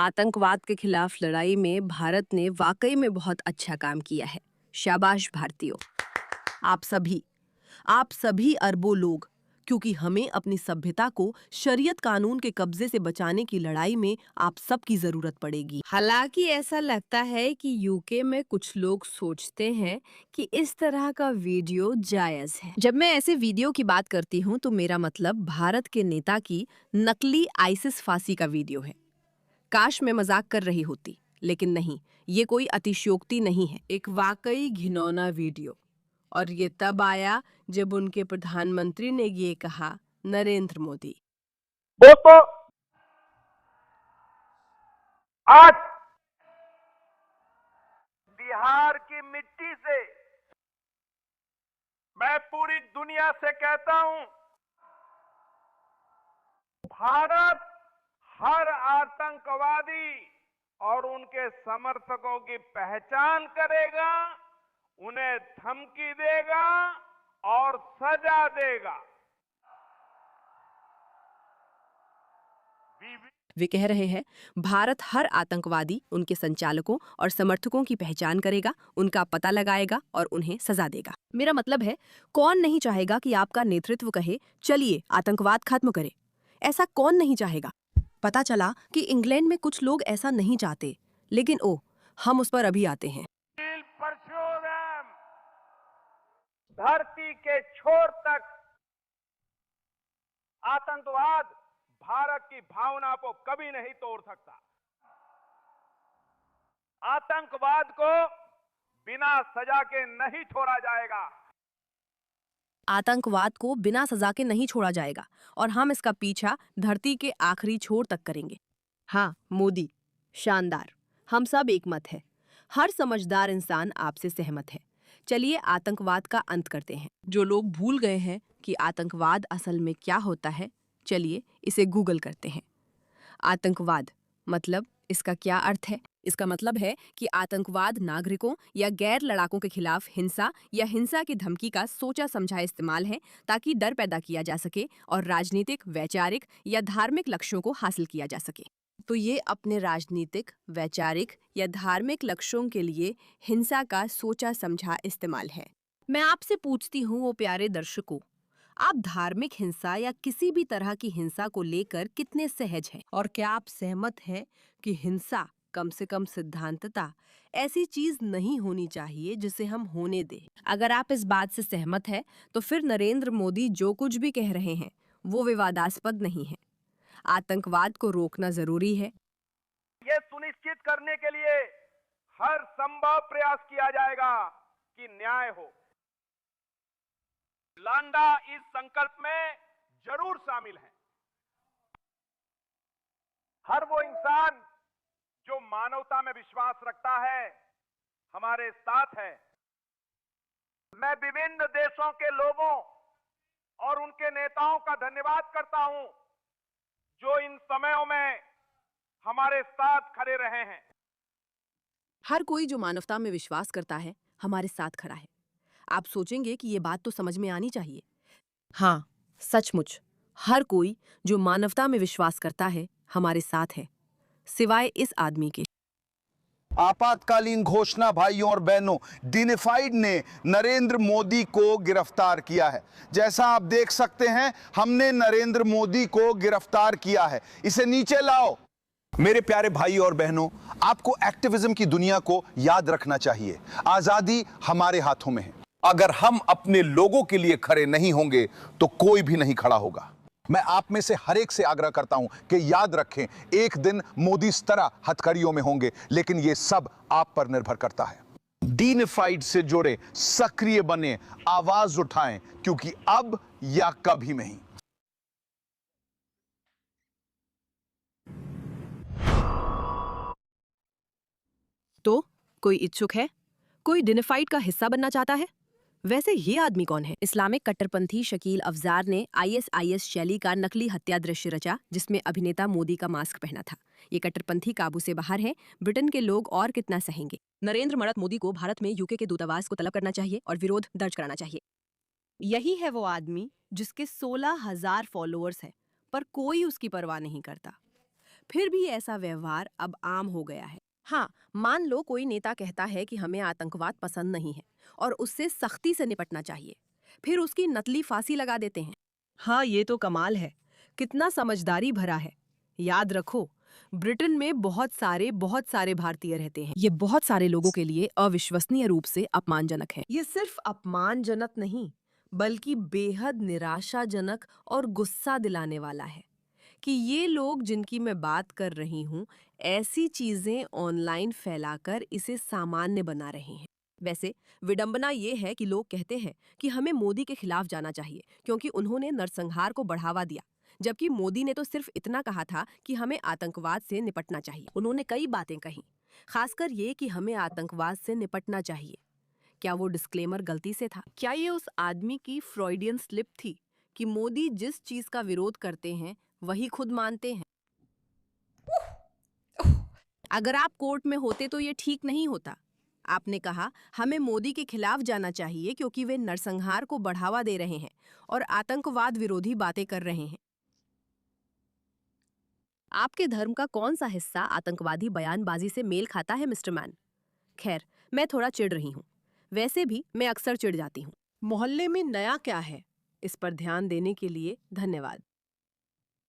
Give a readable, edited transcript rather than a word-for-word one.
आतंकवाद के खिलाफ लड़ाई में भारत ने वाकई में बहुत अच्छा काम किया है। शाबाश भारतीयों। आप सभी आप सभी अरबों लोग, क्योंकि हमें अपनी सभ्यता को शरीयत कानून के कब्जे से बचाने की लड़ाई में आप सबकी जरूरत पड़ेगी। हालांकि ऐसा लगता है कि यूके में कुछ लोग सोचते हैं कि इस तरह का वीडियो जायज है। जब मैं ऐसे वीडियो की बात करती हूँ तो मेरा मतलब भारत के नेता की नकली आईसिस फांसी का वीडियो है। काश मैं मजाक कर रही होती, लेकिन नहीं, ये कोई अतिशयोक्ति नहीं है। एक वाकई घिनौना वीडियो। और ये तब आया जब उनके प्रधानमंत्री ने ये कहा, नरेंद्र मोदी। दोस्तों, आज बिहार की मिट्टी से मैं पूरी दुनिया से कहता हूं, भारत हर आतंकवादी और उनके समर्थकों की पहचान करेगा, उन्हें धमकी देगा और सजा देगा। वे कह रहे हैं, भारत हर आतंकवादी, उनके संचालकों और समर्थकों की पहचान करेगा, उनका पता लगाएगा और उन्हें सजा देगा। मेरा मतलब है, कौन नहीं चाहेगा कि आपका नेतृत्व कहे, चलिए आतंकवाद खत्म करें। ऐसा कौन नहीं चाहेगा। पता चला कि इंग्लैंड में कुछ लोग ऐसा नहीं चाहते, लेकिन हम उस पर अभी आते हैं। परशुराम धरती के छोर तक आतंकवाद भारत की भावना को कभी नहीं तोड़ सकता। आतंकवाद को बिना सजा के नहीं छोड़ा जाएगा। आतंकवाद को बिना सजा के नहीं छोड़ा जाएगा और हम इसका पीछा धरती के आखिरी छोर तक करेंगे। हाँ मोदी, शानदार। हम सब एक मत है। हर समझदार इंसान आपसे सहमत है। चलिए आतंकवाद का अंत करते हैं। जो लोग भूल गए हैं कि आतंकवाद असल में क्या होता है, चलिए इसे गूगल करते हैं। आतंकवाद मतलब इसका क्या अर्थ है? इसका मतलब है कि आतंकवाद नागरिकों या गैर लड़ाकों के खिलाफ हिंसा या हिंसा की धमकी का सोचा समझा इस्तेमाल है ताकि डर पैदा किया जा सके और राजनीतिक, वैचारिक या धार्मिक लक्ष्यों को हासिल किया जा सके। तो ये अपने राजनीतिक, वैचारिक या धार्मिक लक्ष्यों के लिए हिंसा का सोचा समझा इस्तेमाल है। मैं आपसे पूछती हूँ, वो प्यारे दर्शकों, आप धार्मिक हिंसा या किसी भी तरह की हिंसा को लेकर कितने सहज हैं? और क्या आप सहमत हैं कि हिंसा कम से कम सिद्धांततः ऐसी चीज नहीं होनी चाहिए जिसे हम होने दें? अगर आप इस बात से सहमत हैं, तो फिर नरेंद्र मोदी जो कुछ भी कह रहे हैं वो विवादास्पद नहीं है। आतंकवाद को रोकना जरूरी है। ये सुनिश्चित करने के लिए हर संभव प्रयास किया जाएगा कि न्याय हो। लांडा इस संकल्प में जरूर शामिल है। हर वो इंसान जो मानवता में विश्वास रखता है, हमारे साथ है। मैं विभिन्न देशों के लोगों और उनके नेताओं का धन्यवाद करता हूं, जो इन समयों में हमारे साथ खड़े रहे हैं। हर कोई जो मानवता में विश्वास करता है हमारे साथ खड़ा है। आप सोचेंगे कि ये बात तो समझ में आनी चाहिए। हाँ, सचमुच हर कोई जो मानवता में विश्वास करता है हमारे साथ है, सिवाय इस आदमी के। आपातकालीन घोषणा भाइयों और बहनों, डिनिफाइड ने नरेंद्र मोदी को गिरफ्तार किया है। जैसा आप देख सकते हैं, हमने नरेंद्र मोदी को गिरफ्तार किया है। इसे नीचे लाओ। मेरे प्यारे भाई और बहनों, आपको एक्टिविज्म की दुनिया को याद रखना चाहिए। आजादी हमारे हाथों में है। अगर हम अपने लोगों के लिए खड़े नहीं होंगे तो कोई भी नहीं खड़ा होगा। मैं आप में से हर एक से आग्रह करता हूं कि याद रखें, एक दिन मोदी इस तरह हथकड़ियों में होंगे, लेकिन यह सब आप पर निर्भर करता है। डिनिफाइड से जुड़े, सक्रिय बने, आवाज उठाएं, क्योंकि अब या कभी नहीं। तो कोई इच्छुक है? कोई डिनिफाइड का हिस्सा बनना चाहता है? वैसे ये आदमी कौन है? इस्लामिक कट्टरपंथी शकील अफजार ने आईएसआईएस शैली का नकली हत्या दृश्य रचा, जिसमें अभिनेता मोदी का मास्क पहना था। ये कट्टरपंथी काबू से बाहर है। ब्रिटेन के लोग और कितना सहेंगे? नरेंद्र मड़क मोदी को भारत में यूके के दूतावास को तलब करना चाहिए और विरोध दर्ज कराना चाहिए। यही है वो आदमी जिसके 16,000 फॉलोअर्स हैं, पर कोई उसकी परवाह नहीं करता। फिर भी ऐसा व्यवहार अब आम हो गया है। हाँ, मान लो कोई नेता कहता है कि हमें आतंकवाद पसंद नहीं है और उससे सख्ती से निपटना चाहिए, फिर उसकी नकली फांसी लगा देते हैं। हाँ, ये तो कमाल है। कितना समझदारी भरा है। याद रखो, ब्रिटेन में बहुत सारे भारतीय रहते हैं। ये बहुत सारे लोगों के लिए अविश्वसनीय रूप से अपमानजनक है। ये सिर्फ अपमानजनक नहीं, बल्कि बेहद निराशाजनक और गुस्सा दिलाने वाला है कि ये लोग जिनकी मैं बात कर रही हूँ, ऐसी चीजें ऑनलाइन फैलाकर इसे सामान्य बना रहे हैं। वैसे विडंबना ये है कि लोग कहते हैं कि हमें मोदी के खिलाफ जाना चाहिए क्योंकि उन्होंने नरसंहार को बढ़ावा दिया, जबकि मोदी ने तो सिर्फ इतना कहा था कि हमें आतंकवाद से निपटना चाहिए। उन्होंने कई बातें कही, खासकर ये कि हमें आतंकवाद से निपटना चाहिए। क्या वो डिस्क्लेमर गलती से था? क्या ये उस आदमी की फ्रॉइडियन स्लिप थी कि मोदी जिस चीज का विरोध करते हैं वही खुद मानते हैं? अगर आप कोर्ट में होते तो ये ठीक नहीं होता। आपने कहा हमें मोदी के खिलाफ जाना चाहिए क्योंकि वे नरसंहार को बढ़ावा दे रहे हैं और आतंकवाद विरोधी बातें कर रहे हैं। आपके धर्म का कौन सा हिस्सा आतंकवादी बयानबाजी से मेल खाता है मिस्टर मैन? खैर, मैं थोड़ा चिढ़ रही हूँ। वैसे भी मैं अक्सर चिढ़ जाती हूँ। मोहल्ले में नया क्या है? इस पर ध्यान देने के लिए धन्यवाद।